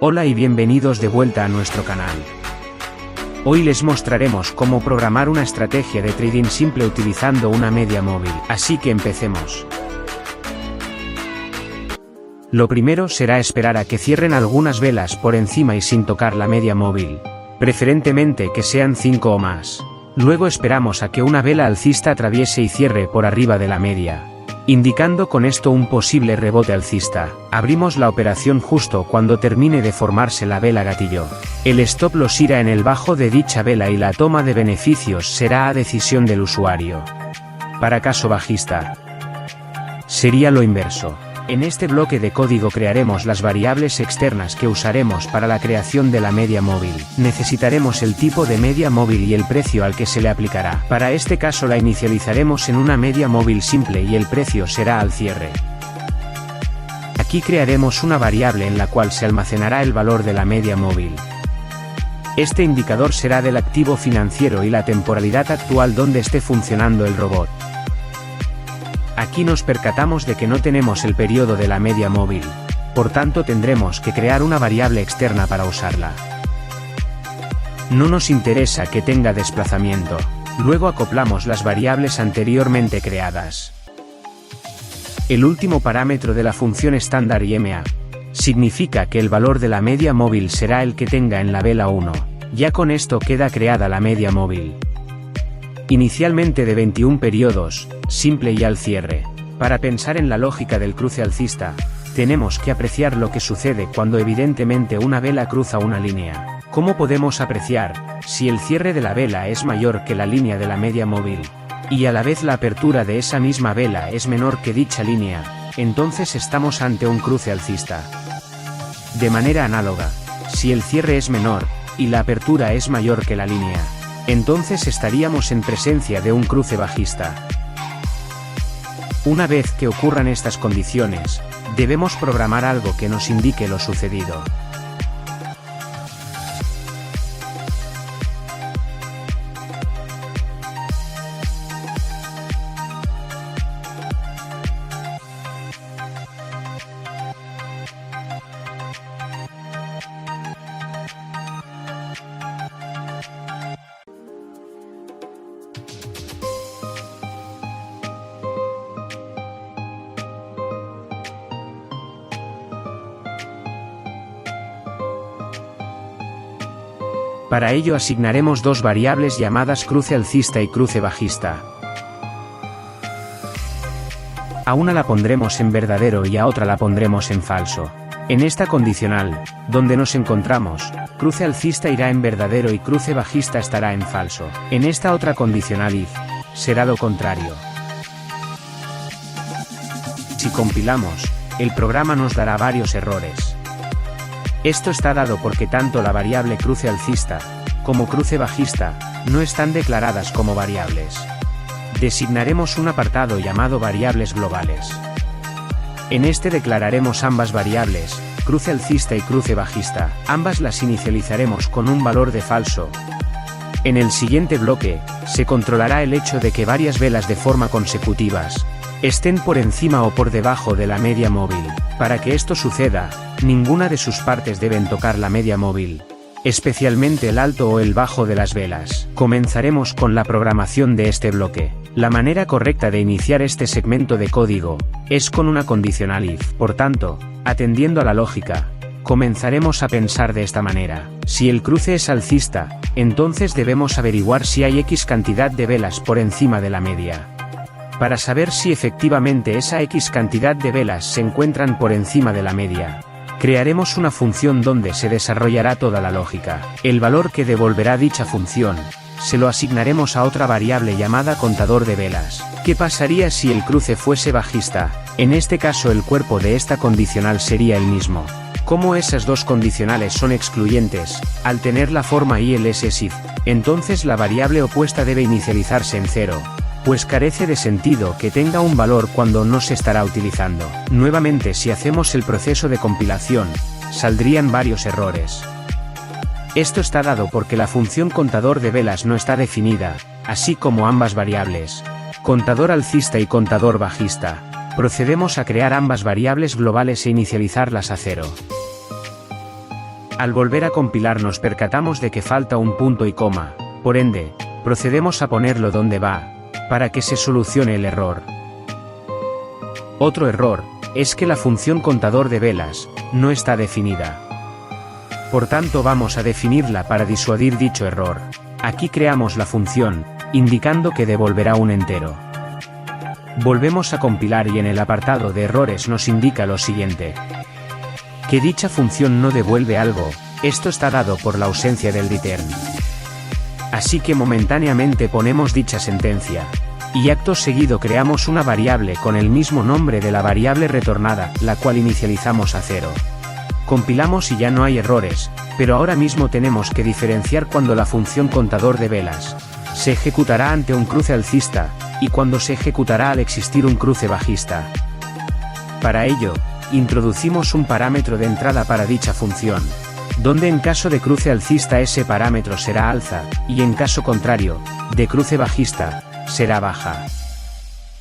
Hola y bienvenidos de vuelta a nuestro canal. Hoy les mostraremos cómo programar una estrategia de trading simple utilizando una media móvil, así que empecemos. Lo primero será esperar a que cierren algunas velas por encima y sin tocar la media móvil, preferentemente que sean 5 o más. Luego esperamos a que una vela alcista atraviese y cierre por arriba de la media, indicando con esto un posible rebote alcista. Abrimos la operación justo cuando termine de formarse la vela gatillo. El stop loss irá en el bajo de dicha vela y la toma de beneficios será a decisión del usuario. Para caso bajista, sería lo inverso. En este bloque de código crearemos las variables externas que usaremos para la creación de la media móvil. Necesitaremos el tipo de media móvil y el precio al que se le aplicará. Para este caso la inicializaremos en una media móvil simple y el precio será al cierre. Aquí crearemos una variable en la cual se almacenará el valor de la media móvil. Este indicador será del activo financiero y la temporalidad actual donde esté funcionando el robot. Aquí nos percatamos de que no tenemos el periodo de la media móvil, por tanto tendremos que crear una variable externa para usarla. No nos interesa que tenga desplazamiento. Luego acoplamos las variables anteriormente creadas. El último parámetro de la función estándar IMA significa que el valor de la media móvil será el que tenga en la vela 1. Ya con esto queda creada la media móvil. Inicialmente de 21 periodos, simple y al cierre. Para pensar en la lógica del cruce alcista, tenemos que apreciar lo que sucede cuando evidentemente una vela cruza una línea. ¿Cómo podemos apreciar si el cierre de la vela es mayor que la línea de la media móvil, y a la vez la apertura de esa misma vela es menor que dicha línea? Entonces estamos ante un cruce alcista. De manera análoga, si el cierre es menor, y la apertura es mayor que la línea, entonces estaríamos en presencia de un cruce bajista. Una vez que ocurran estas condiciones, debemos programar algo que nos indique lo sucedido. Para ello asignaremos dos variables llamadas cruce alcista y cruce bajista. A una la pondremos en verdadero y a otra la pondremos en falso. En esta condicional, donde nos encontramos, cruce alcista irá en verdadero y cruce bajista estará en falso. En esta otra condicional if, será lo contrario. Si compilamos, el programa nos dará varios errores. Esto está dado porque tanto la variable cruce alcista, como cruce bajista, no están declaradas como variables. Designaremos un apartado llamado variables globales. En este declararemos ambas variables, cruce alcista y cruce bajista, ambas las inicializaremos con un valor de falso. En el siguiente bloque, se controlará el hecho de que varias velas de forma consecutivas estén por encima o por debajo de la media móvil. Para que esto suceda, ninguna de sus partes deben tocar la media móvil, especialmente el alto o el bajo de las velas. Comenzaremos con la programación de este bloque. La manera correcta de iniciar este segmento de código es con una condicional if. Por tanto, atendiendo a la lógica, comenzaremos a pensar de esta manera. Si el cruce es alcista, entonces debemos averiguar si hay X cantidad de velas por encima de la media. Para saber si efectivamente esa X cantidad de velas se encuentran por encima de la media, crearemos una función donde se desarrollará toda la lógica. El valor que devolverá dicha función, se lo asignaremos a otra variable llamada contador de velas. ¿Qué pasaría si el cruce fuese bajista? En este caso el cuerpo de esta condicional sería el mismo. Como esas dos condicionales son excluyentes, al tener la forma ILS-SIF, entonces la variable opuesta debe inicializarse en 0. Pues carece de sentido que tenga un valor cuando no se estará utilizando. Nuevamente, si hacemos el proceso de compilación, saldrían varios errores. Esto está dado porque la función contador de velas no está definida, así como ambas variables, contador alcista y contador bajista. Procedemos a crear ambas variables globales e inicializarlas a 0. Al volver a compilar nos percatamos de que falta un punto y coma, por ende, procedemos a ponerlo donde va, para que se solucione el error. Otro error, es que la función contador de velas, no está definida. Por tanto vamos a definirla para disuadir dicho error. Aquí creamos la función, indicando que devolverá un entero. Volvemos a compilar y en el apartado de errores nos indica lo siguiente. Que dicha función no devuelve algo, esto está dado por la ausencia del return. Así que momentáneamente ponemos dicha sentencia. Y acto seguido creamos una variable con el mismo nombre de la variable retornada, la cual inicializamos a 0. Compilamos y ya no hay errores, pero ahora mismo tenemos que diferenciar cuando la función contador de velas se ejecutará ante un cruce alcista, y cuando se ejecutará al existir un cruce bajista. Para ello, introducimos un parámetro de entrada para dicha función, donde en caso de cruce alcista ese parámetro será alza, y en caso contrario, de cruce bajista, será baja.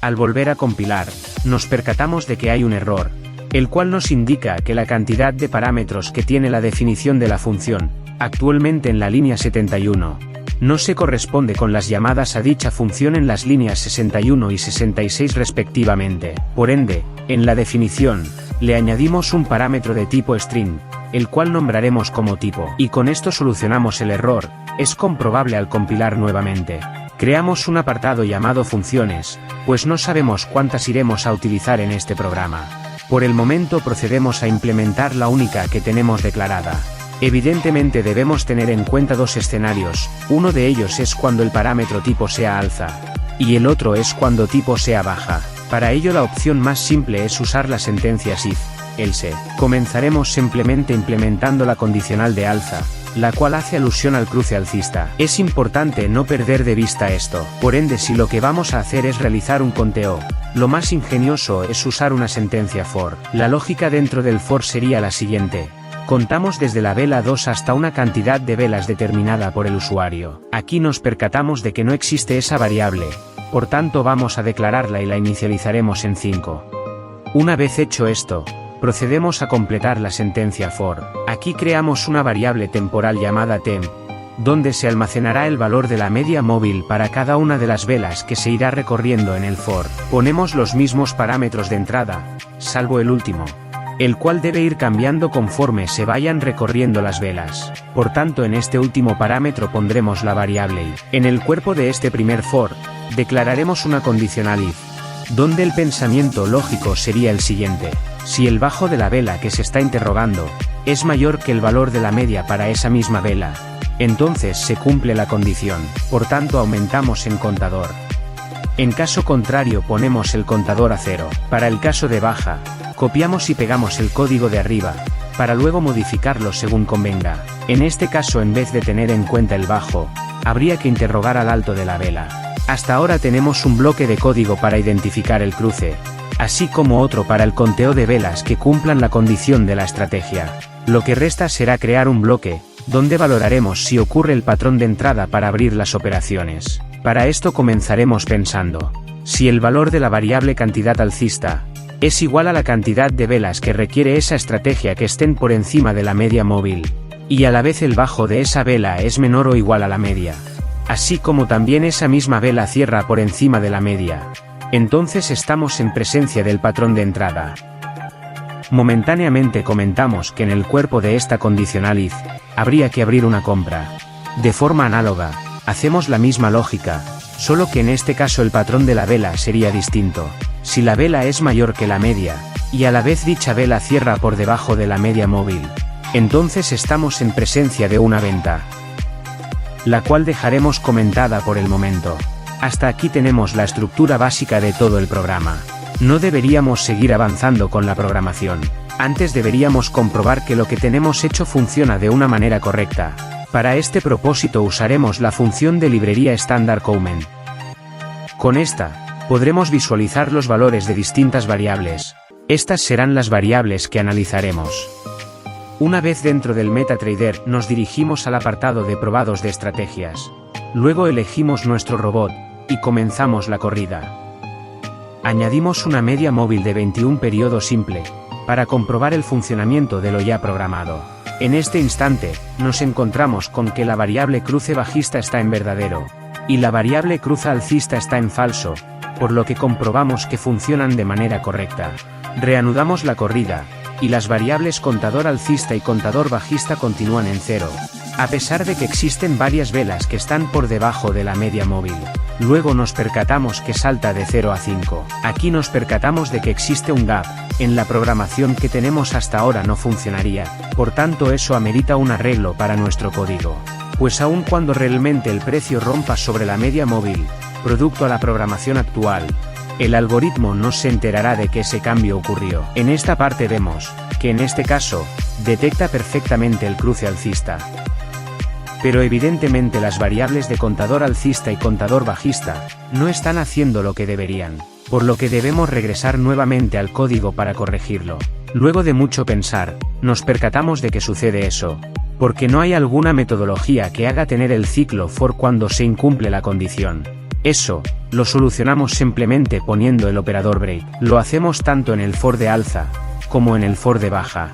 Al volver a compilar, nos percatamos de que hay un error, el cual nos indica que la cantidad de parámetros que tiene la definición de la función, actualmente en la línea 71, no se corresponde con las llamadas a dicha función en las líneas 61 y 66 respectivamente. Por ende, en la definición, le añadimos un parámetro de tipo string, el cual nombraremos como tipo, y con esto solucionamos el error. Es comprobable al compilar nuevamente. Creamos un apartado llamado funciones, pues no sabemos cuántas iremos a utilizar en este programa. Por el momento procedemos a implementar la única que tenemos declarada. Evidentemente debemos tener en cuenta dos escenarios, uno de ellos es cuando el parámetro tipo sea alza, y el otro es cuando tipo sea baja. Para ello la opción más simple es usar las sentencias if, else. Comenzaremos simplemente implementando la condicional de alza, la cual hace alusión al cruce alcista. Es importante no perder de vista esto, por ende si lo que vamos a hacer es realizar un conteo, lo más ingenioso es usar una sentencia for. La lógica dentro del for sería la siguiente. Contamos desde la vela 2 hasta una cantidad de velas determinada por el usuario. Aquí nos percatamos de que no existe esa variable, por tanto vamos a declararla y la inicializaremos en 5. Una vez hecho esto, procedemos a completar la sentencia for. Aquí creamos una variable temporal llamada temp, donde se almacenará el valor de la media móvil para cada una de las velas que se irá recorriendo en el for. Ponemos los mismos parámetros de entrada, salvo el último, el cual debe ir cambiando conforme se vayan recorriendo las velas. Por tanto en este último parámetro pondremos la variable i. En el cuerpo de este primer for, declararemos una condicional if, donde el pensamiento lógico sería el siguiente. Si el bajo de la vela que se está interrogando, es mayor que el valor de la media para esa misma vela, entonces se cumple la condición, por tanto aumentamos en contador. En caso contrario ponemos el contador a 0. Para el caso de baja, copiamos y pegamos el código de arriba, para luego modificarlo según convenga. En este caso en vez de tener en cuenta el bajo, habría que interrogar al alto de la vela. Hasta ahora tenemos un bloque de código para identificar el cruce, así como otro para el conteo de velas que cumplan la condición de la estrategia. Lo que resta será crear un bloque, donde valoraremos si ocurre el patrón de entrada para abrir las operaciones. Para esto comenzaremos pensando, si el valor de la variable cantidad alcista, es igual a la cantidad de velas que requiere esa estrategia que estén por encima de la media móvil, y a la vez el bajo de esa vela es menor o igual a la media, así como también esa misma vela cierra por encima de la media, entonces estamos en presencia del patrón de entrada. Momentáneamente comentamos que en el cuerpo de esta condicional if, habría que abrir una compra. De forma análoga, hacemos la misma lógica, solo que en este caso el patrón de la vela sería distinto. Si la vela es mayor que la media, y a la vez dicha vela cierra por debajo de la media móvil, entonces estamos en presencia de una venta, la cual dejaremos comentada por el momento. Hasta aquí tenemos la estructura básica de todo el programa. No deberíamos seguir avanzando con la programación. Antes deberíamos comprobar que lo que tenemos hecho funciona de una manera correcta. Para este propósito usaremos la función de librería estándar comment. Con esta, podremos visualizar los valores de distintas variables. Estas serán las variables que analizaremos. Una vez dentro del MetaTrader nos dirigimos al apartado de probados de estrategias. Luego elegimos nuestro robot, y comenzamos la corrida. Añadimos una media móvil de 21 periodo simple, para comprobar el funcionamiento de lo ya programado. En este instante, nos encontramos con que la variable cruce bajista está en verdadero, y la variable cruce alcista está en falso, por lo que comprobamos que funcionan de manera correcta. Reanudamos la corrida, y las variables contador alcista y contador bajista continúan en 0, a pesar de que existen varias velas que están por debajo de la media móvil. Luego nos percatamos que salta de 0 a 5. Aquí nos percatamos de que existe un gap, en la programación que tenemos hasta ahora no funcionaría, por tanto eso amerita un arreglo para nuestro código. Pues aun cuando realmente el precio rompa sobre la media móvil, producto a la programación actual, el algoritmo no se enterará de que ese cambio ocurrió. En esta parte vemos, que en este caso, detecta perfectamente el cruce alcista. Pero evidentemente las variables de contador alcista y contador bajista, no están haciendo lo que deberían, por lo que debemos regresar nuevamente al código para corregirlo. Luego de mucho pensar, nos percatamos de que sucede eso, porque no hay alguna metodología que haga tener el ciclo for cuando se incumple la condición. Eso, lo solucionamos simplemente poniendo el operador break. Lo hacemos tanto en el for de alza, como en el for de baja.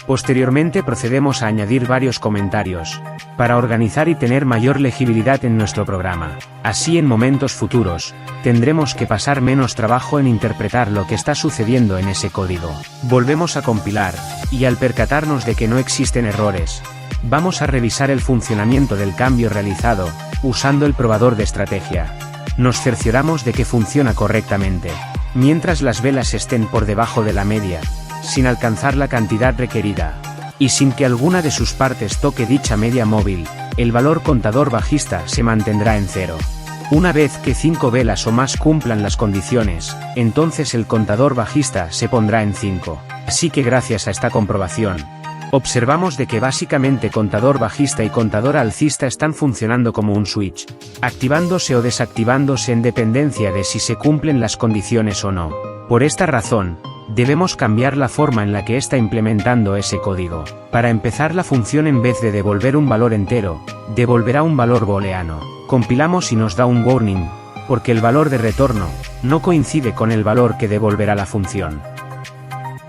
Posteriormente procedemos a añadir varios comentarios, para organizar y tener mayor legibilidad en nuestro programa. Así en momentos futuros, tendremos que pasar menos trabajo en interpretar lo que está sucediendo en ese código. Volvemos a compilar, y al percatarnos de que no existen errores, vamos a revisar el funcionamiento del cambio realizado, usando el probador de estrategia. Nos cercioramos de que funciona correctamente, mientras las velas estén por debajo de la media, sin alcanzar la cantidad requerida, y sin que alguna de sus partes toque dicha media móvil, el valor contador bajista se mantendrá en 0. Una vez que 5 velas o más cumplan las condiciones, entonces el contador bajista se pondrá en 5. Así que gracias a esta comprobación, observamos de que básicamente contador bajista y contador alcista están funcionando como un switch, activándose o desactivándose en dependencia de si se cumplen las condiciones o no. Por esta razón, debemos cambiar la forma en la que está implementando ese código. Para empezar, la función en vez de devolver un valor entero, devolverá un valor booleano. Compilamos y nos da un warning, porque el valor de retorno no coincide con el valor que devolverá la función.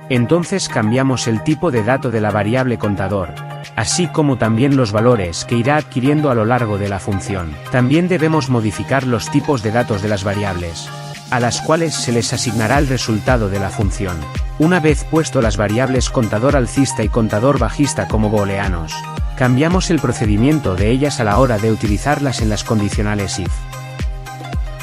Entonces cambiamos el tipo de dato de la variable contador, así como también los valores que irá adquiriendo a lo largo de la función. También debemos modificar los tipos de datos de las variables, a las cuales se les asignará el resultado de la función. Una vez puesto las variables contador alcista y contador bajista como booleanos, cambiamos el procedimiento de ellas a la hora de utilizarlas en las condicionales if.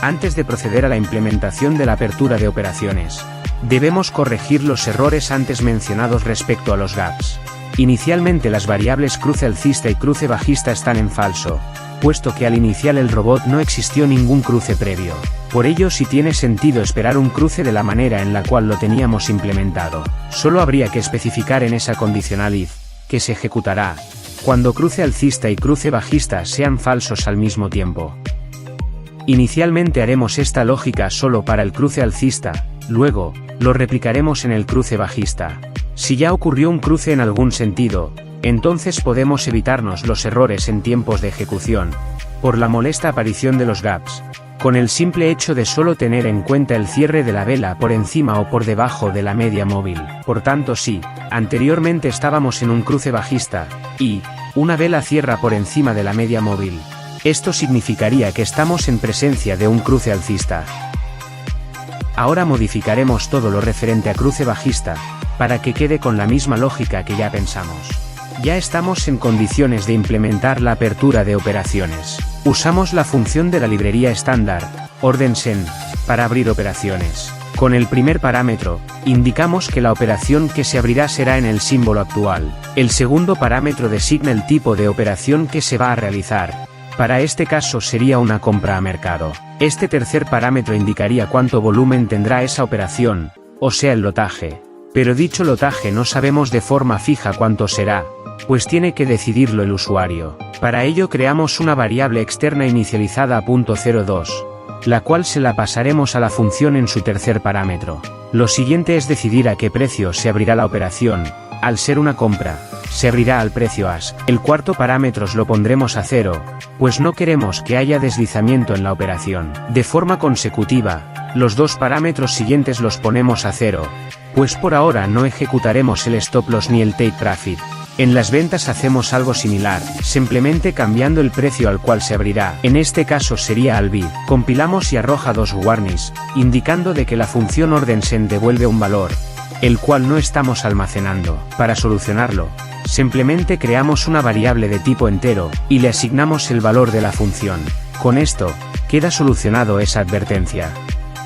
Antes de proceder a la implementación de la apertura de operaciones, debemos corregir los errores antes mencionados respecto a los gaps. Inicialmente las variables cruce alcista y cruce bajista están en falso, puesto que al iniciar el robot no existió ningún cruce previo. Por ello sí tiene sentido esperar un cruce de la manera en la cual lo teníamos implementado. Solo habría que especificar en esa condicional if, que se ejecutará cuando cruce alcista y cruce bajista sean falsos al mismo tiempo. Inicialmente haremos esta lógica solo para el cruce alcista, luego, lo replicaremos en el cruce bajista. Si ya ocurrió un cruce en algún sentido, entonces podemos evitarnos los errores en tiempos de ejecución, por la molesta aparición de los gaps, con el simple hecho de solo tener en cuenta el cierre de la vela por encima o por debajo de la media móvil. Por tanto, si anteriormente estábamos en un cruce bajista, y una vela cierra por encima de la media móvil, esto significaría que estamos en presencia de un cruce alcista. Ahora modificaremos todo lo referente a cruce bajista, para que quede con la misma lógica que ya pensamos. Ya estamos en condiciones de implementar la apertura de operaciones. Usamos la función de la librería estándar, ordenSend, para abrir operaciones. Con el primer parámetro, indicamos que la operación que se abrirá será en el símbolo actual. El segundo parámetro designa el tipo de operación que se va a realizar. Para este caso sería una compra a mercado. Este tercer parámetro indicaría cuánto volumen tendrá esa operación, o sea el lotaje. Pero dicho lotaje no sabemos de forma fija cuánto será, pues tiene que decidirlo el usuario. Para ello creamos una variable externa inicializada a .02, la cual se la pasaremos a la función en su tercer parámetro. Lo siguiente es decidir a qué precio se abrirá la operación. Al ser una compra, se abrirá al precio ASK. El cuarto parámetro lo pondremos a 0, pues no queremos que haya deslizamiento en la operación. De forma consecutiva, los dos parámetros siguientes los ponemos a 0, pues por ahora no ejecutaremos el stop loss ni el take profit. En las ventas hacemos algo similar, simplemente cambiando el precio al cual se abrirá. En este caso sería al bid. Compilamos y arroja dos warnings, indicando de que la función ordenSend devuelve un valor, el cual no estamos almacenando. Para solucionarlo, simplemente creamos una variable de tipo entero, y le asignamos el valor de la función. Con esto, queda solucionado esa advertencia.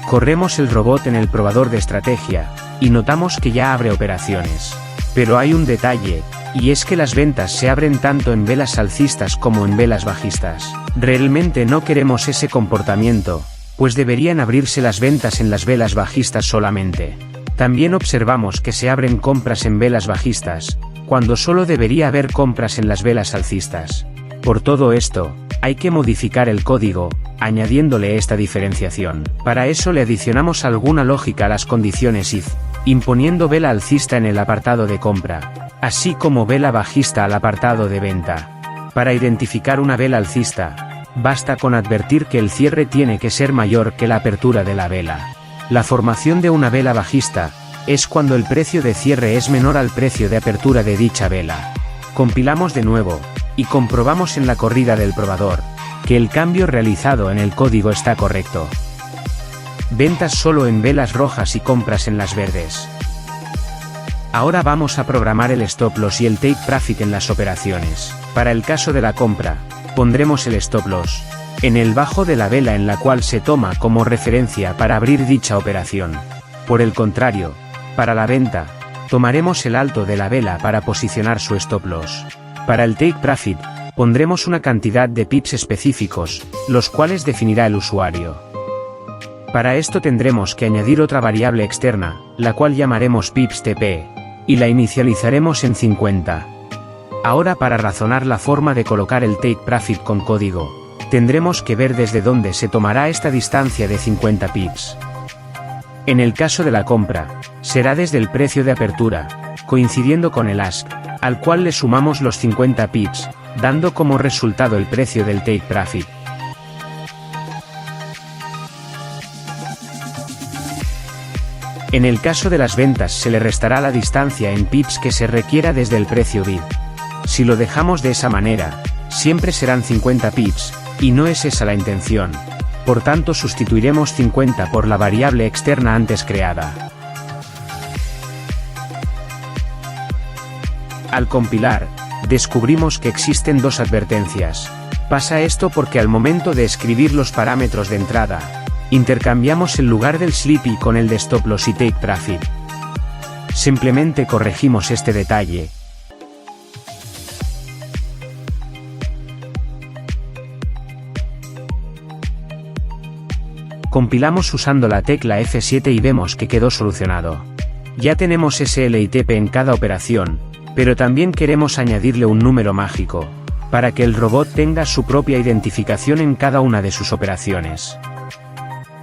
Corremos el robot en el probador de estrategia, y notamos que ya abre operaciones. Pero hay un detalle, y es que las ventas se abren tanto en velas alcistas como en velas bajistas. Realmente no queremos ese comportamiento, pues deberían abrirse las ventas en las velas bajistas solamente. También observamos que se abren compras en velas bajistas, cuando solo debería haber compras en las velas alcistas. Por todo esto, hay que modificar el código, añadiéndole esta diferenciación. Para eso le adicionamos alguna lógica a las condiciones if, imponiendo vela alcista en el apartado de compra, así como vela bajista al apartado de venta. Para identificar una vela alcista, basta con advertir que el cierre tiene que ser mayor que la apertura de la vela. La formación de una vela bajista es cuando el precio de cierre es menor al precio de apertura de dicha vela. Compilamos de nuevo, y comprobamos en la corrida del probador, que el cambio realizado en el código está correcto. Ventas solo en velas rojas y compras en las verdes. Ahora vamos a programar el stop loss y el take profit en las operaciones. Para el caso de la compra, pondremos el stop loss en el bajo de la vela en la cual se toma como referencia para abrir dicha operación. Por el contrario, para la venta, tomaremos el alto de la vela para posicionar su stop loss. Para el take profit, pondremos una cantidad de pips específicos, los cuales definirá el usuario. Para esto tendremos que añadir otra variable externa, la cual llamaremos pips_tp, y la inicializaremos en 50. Ahora para razonar la forma de colocar el take profit con código, tendremos que ver desde dónde se tomará esta distancia de 50 pips. En el caso de la compra, será desde el precio de apertura, coincidiendo con el ask, al cual le sumamos los 50 pips, dando como resultado el precio del take profit. En el caso de las ventas se le restará la distancia en pips que se requiera desde el precio bid. Si lo dejamos de esa manera, siempre serán 50 pips, y no es esa la intención. Por tanto sustituiremos 50 por la variable externa antes creada. Al compilar, descubrimos que existen dos advertencias. Pasa esto porque al momento de escribir los parámetros de entrada, intercambiamos el lugar del sleepy con el de stop loss y take profit. Simplemente corregimos este detalle. Compilamos usando la tecla F7 y vemos que quedó solucionado. Ya tenemos SL y TP en cada operación, pero también queremos añadirle un número mágico, para que el robot tenga su propia identificación en cada una de sus operaciones.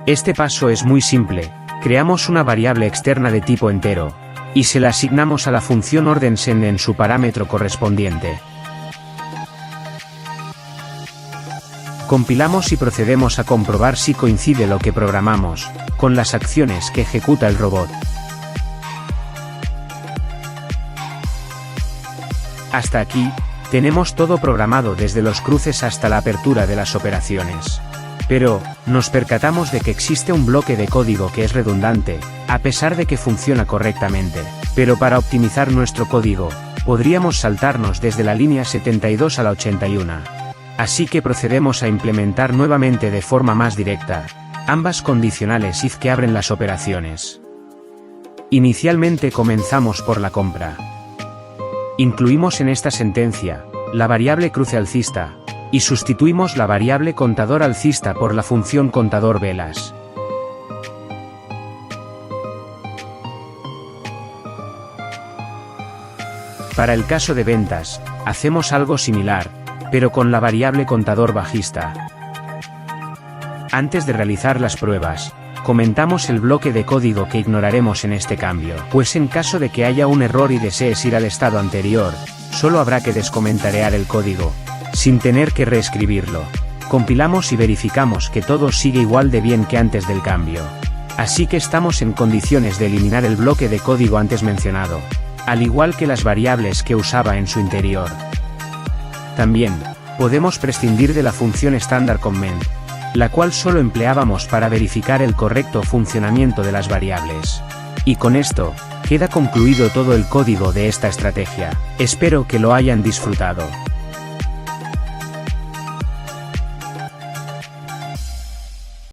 Este paso es muy simple, creamos una variable externa de tipo entero, y se la asignamos a la función ordenSend en su parámetro correspondiente. Compilamos y procedemos a comprobar si coincide lo que programamos, con las acciones que ejecuta el robot. Hasta aquí, tenemos todo programado desde los cruces hasta la apertura de las operaciones. Pero, nos percatamos de que existe un bloque de código que es redundante, a pesar de que funciona correctamente. Pero para optimizar nuestro código, podríamos saltarnos desde la línea 72 a la 81. Así que procedemos a implementar nuevamente de forma más directa, ambas condicionales if que abren las operaciones. Inicialmente comenzamos por la compra. Incluimos en esta sentencia, la variable cruce alcista, y sustituimos la variable contador alcista por la función contador velas. Para el caso de ventas, hacemos algo similar, pero con la variable contador bajista. Antes de realizar las pruebas, comentamos el bloque de código que ignoraremos en este cambio, pues en caso de que haya un error y desees ir al estado anterior, solo habrá que descomentarear el código, sin tener que reescribirlo. Compilamos y verificamos que todo sigue igual de bien que antes del cambio. Así que estamos en condiciones de eliminar el bloque de código antes mencionado. al igual que las variables que usaba en su interior. También, podemos prescindir de la función estándar comment, la cual solo empleábamos para verificar el correcto funcionamiento de las variables. Y con esto, queda concluido todo el código de esta estrategia. Espero que lo hayan disfrutado.